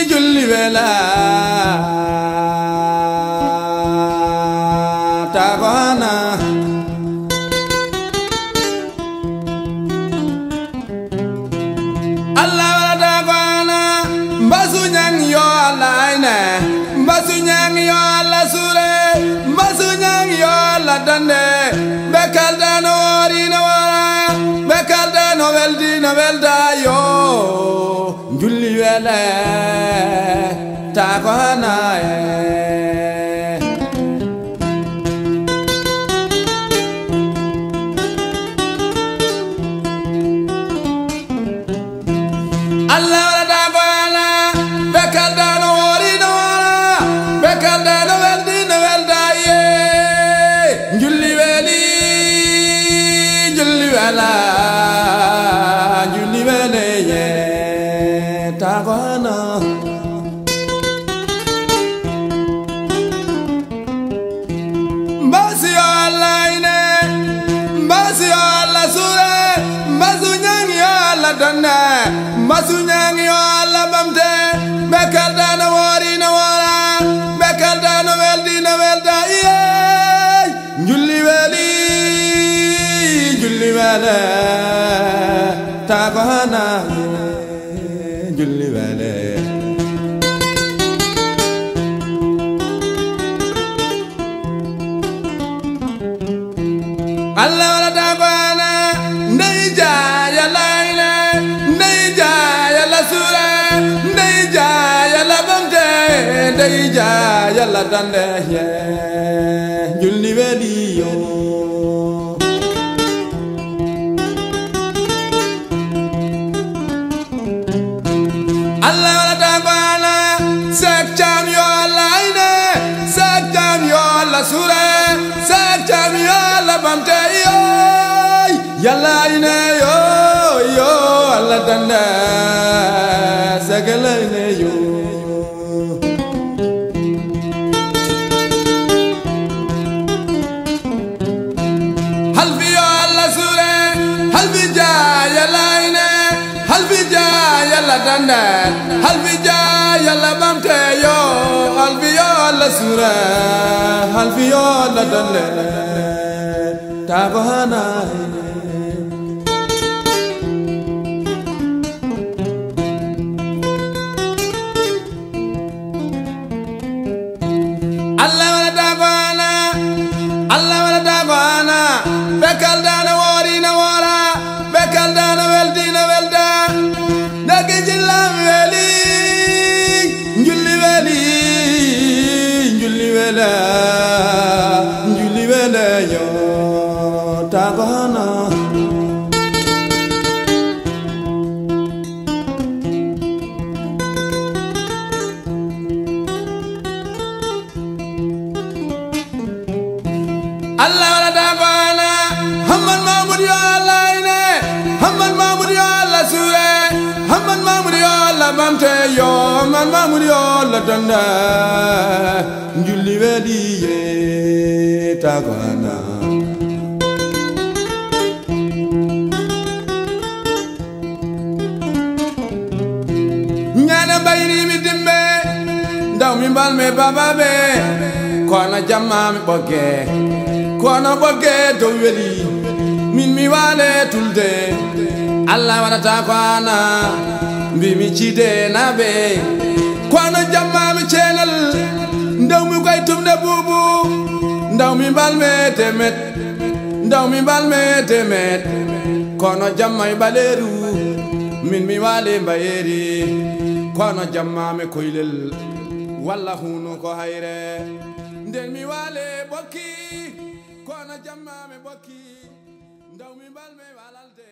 julli wela tagona Allah wala tagona mbasu nyang yo Allah ine mbasu nyang yo Allah sure mbasu nyang yo Allah dande bekal dano wari no wara bekal dano weldi no welda yo julli wele tagona Allah wala tagona bekal dano wari no wara bekal dano weldi no welda ye julli weli julli wala julli wele ye tagona mbasi Allah ine mbasi Allah sure mbasu nyang yo Allah danda mbasu nyang yo Allah bamte bekal dana wari na wara bekal dana weldi na welda ye julli weli julli wala tagona julli wele Allah wala tagona ndey jaaya layne ndey jaaya la sura ndey jaaya la bamte ndey jaaya la dande ye julli weli yo Allah wala tagona sak jam yo layne sak jam yo la sura sak jam yo la bamte yo yalla ine yo yo Allah danda sagala ine yo halbi yo Allah sure halbi ja yalla ine halbi ja yalla danda halbi ja yalla bamte yo halbi yo Allah sure halbi yo Allah danda tagona Allah wala tagona Allah wala tagona bekal dana wari na wara bekal dana weldi na welda dagi jillam weli julli weli julli wela julli wela yo tagona Allah wala tagona hamman mamud yo Allah ine hamman mamud yo Allah sure hamman mamud yo Allah bamte yo hamman mamud yo Allah danda julli weli ye tagona nyana bayri mi dimbe ndaw mi mbal me baba be kono jamma mi boge kono boge do weli min mi wale tulde Allah wala tagona mbi mi cide nabe kono jamma mi cenal ndaw mi koy tumde bubu ndaw mi mbal me temet ndaw mi mbal me temet kono jamma mi baleru min mi wale mbayeri kono jamma mi koylel walla hunu ko hayre nden mi wale bokki kono jamma mi bokki ndaw mi mbal me walalde